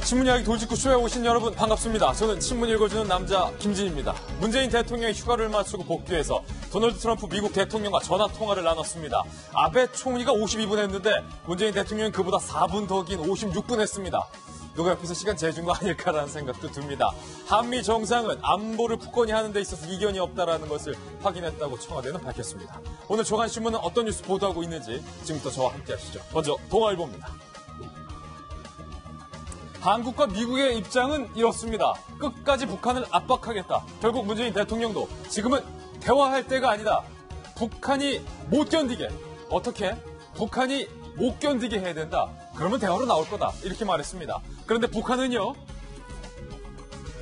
신문 이야기 돌직구쇼에 오신 여러분 반갑습니다. 저는 신문 읽어주는 남자 김진입니다. 문재인 대통령이 휴가를 마치고 복귀해서 도널드 트럼프 미국 대통령과 전화통화를 나눴습니다. 아베 총리가 52분 했는데 문재인 대통령은 그보다 4분 더 긴 56분 했습니다. 누가 옆에서 시간 재준 거 아닐까라는 생각도 듭니다. 한미 정상은 안보를 굳건히 하는 데 있어서 이견이 없다라는 것을 확인했다고 청와대는 밝혔습니다. 오늘 조간신문은 어떤 뉴스 보도하고 있는지 지금부터 저와 함께 하시죠. 먼저 동아일보입니다. 한국과 미국의 입장은 이렇습니다. 끝까지 북한을 압박하겠다. 결국 문재인 대통령도 지금은 대화할 때가 아니다. 북한이 못 견디게. 어떻게? 북한이 못 견디게 해야 된다. 그러면 대화로 나올 거다. 이렇게 말했습니다. 그런데 북한은요.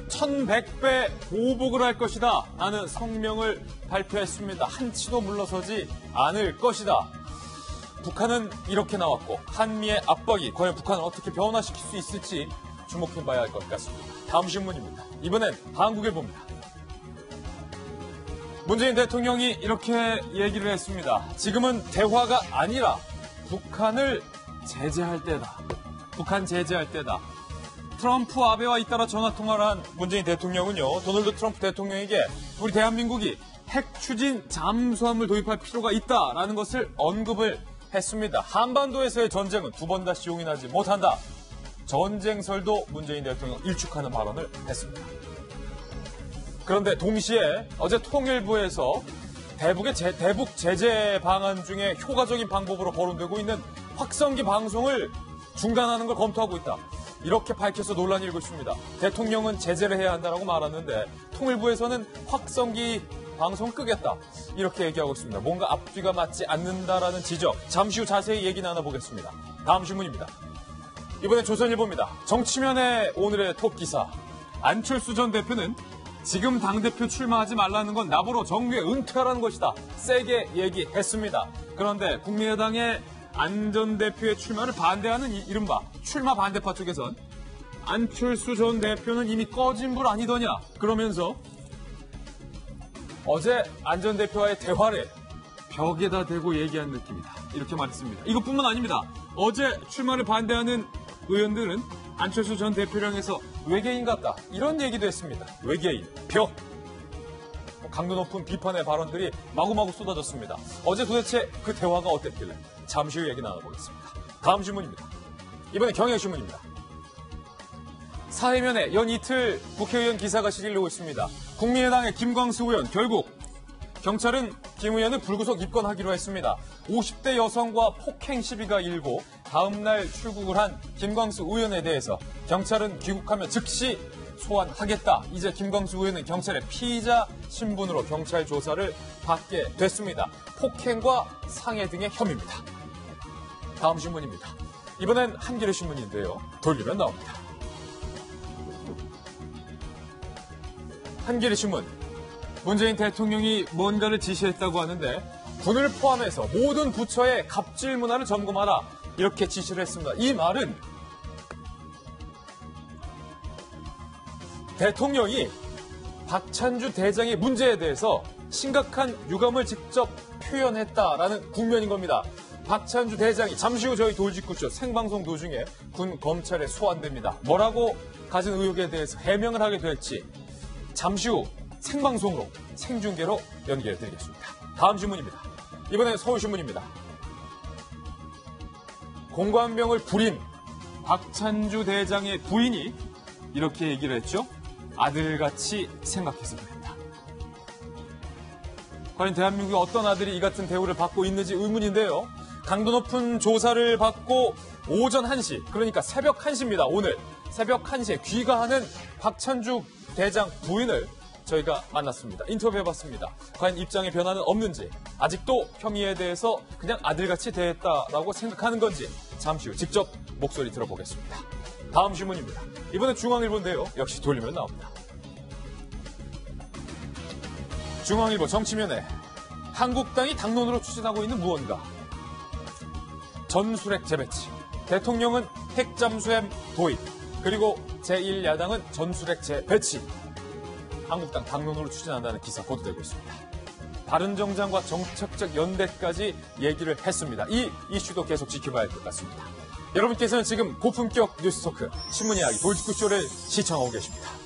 1100배 보복을 할 것이다. 라는 성명을 발표했습니다. 한치도 물러서지 않을 것이다. 북한은 이렇게 나왔고 한미의 압박이 과연 북한을 어떻게 변화시킬 수 있을지 주목해봐야 할 것 같습니다. 다음 신문입니다. 이번엔 한국일보입니다. 문재인 대통령이 이렇게 얘기를 했습니다. 지금은 대화가 아니라 북한을 제재할 때다. 북한 제재할 때다. 트럼프 아베와 잇따라 전화통화를 한 문재인 대통령은요. 도널드 트럼프 대통령에게 우리 대한민국이 핵 추진 잠수함을 도입할 필요가 있다라는 것을 언급을 했습니다. 한반도에서의 전쟁은 두 번 다시 용인하지 못한다. 전쟁설도 문재인 대통령 일축하는 발언을 했습니다. 그런데 동시에 어제 통일부에서 대북 제재 방안 중에 효과적인 방법으로 거론되고 있는 확성기 방송을 중단하는 걸 검토하고 있다. 이렇게 밝혀서 논란이 일고 있습니다. 대통령은 제재를 해야 한다고 말하는데 통일부에서는 확성기 방송 끄겠다. 이렇게 얘기하고 있습니다. 뭔가 앞뒤가 맞지 않는다라는 지적. 잠시 후 자세히 얘기 나눠보겠습니다. 다음 신문입니다. 이번엔 조선일보입니다. 정치면의 오늘의 톱기사. 안철수 전 대표는 지금 당대표 출마하지 말라는 건 나보러 정계에 은퇴하라는 것이다. 세게 얘기했습니다. 그런데 국민의당의 안 전 대표의 출마를 반대하는 이른바 출마 반대파 쪽에선 안철수 전 대표는 이미 꺼진 불 아니더냐. 그러면서 어제 안 전 대표와의 대화를 벽에다 대고 얘기한 느낌이다. 이렇게 말했습니다. 이것뿐만 아닙니다. 어제 출마를 반대하는 의원들은 안철수 전 대표를 향해서 외계인 같다. 이런 얘기도 했습니다. 외계인, 벽. 강도 높은 비판의 발언들이 마구마구 쏟아졌습니다. 어제 도대체 그 대화가 어땠길래? 잠시 후 얘기 나눠보겠습니다. 다음 신문입니다. 이번엔 경향신문입니다. 사회면에 연 이틀 국회의원 기사가 실리고 있습니다. 국민의당의 김광수 의원 결국 경찰은 김 의원을 불구속 입건하기로 했습니다. 50대 여성과 폭행 시비가 일고 다음날 출국을 한 김광수 의원에 대해서 경찰은 귀국하면 즉시 소환하겠다. 이제 김광수 의원은 경찰의 피의자 신분으로 경찰 조사를 받게 됐습니다. 폭행과 상해 등의 혐의입니다. 다음 신문입니다. 이번엔 한겨레 신문인데요. 돌리면 나옵니다. 한겨레 신문. 문재인 대통령이 뭔가를 지시했다고 하는데 군을 포함해서 모든 부처의 갑질 문화를 점검하라. 이렇게 지시를 했습니다. 이 말은 대통령이 박찬주 대장의 문제에 대해서 심각한 유감을 직접 표현했다라는 국면인 겁니다. 박찬주 대장이 잠시 후 저희 돌직구쇼 생방송 도중에 군 검찰에 소환됩니다. 뭐라고 가진 의혹에 대해서 해명을 하게 될지 잠시 후 생방송으로 생중계로 연결해드리겠습니다. 다음 신문입니다. 이번엔 서울신문입니다. 공관병을 부린 박찬주 대장의 부인이 이렇게 얘기를 했죠. 아들같이 생각해서 그랬다. 과연 대한민국의 어떤 아들이 이 같은 대우를 받고 있는지 의문인데요. 강도 높은 조사를 받고 오전 1시, 그러니까 새벽 1시입니다. 오늘 새벽 1시에 귀가하는 박찬주 대장 부인을 저희가 만났습니다. 인터뷰해봤습니다. 과연 입장의 변화는 없는지, 아직도 혐의에 대해서 그냥 아들같이 대했다라고 생각하는 건지 잠시 후 직접 목소리 들어보겠습니다. 다음 신문입니다. 이번엔 중앙일보인데요. 역시 돌리면 나옵니다. 중앙일보 정치면에 한국당이 당론으로 추진하고 있는 무언가. 전술핵 재배치. 대통령은 핵잠수함 도입. 그리고 제1야당은 전술핵 재배치. 한국당 당론으로 추진한다는 기사 보도되고 있습니다. 바른정당과 정책적 연대까지 얘기를 했습니다. 이 이슈도 계속 지켜봐야 할 것 같습니다. 여러분께서는 지금 고품격 뉴스 토크 신문 이야기 돌직구쇼를 시청하고 계십니다.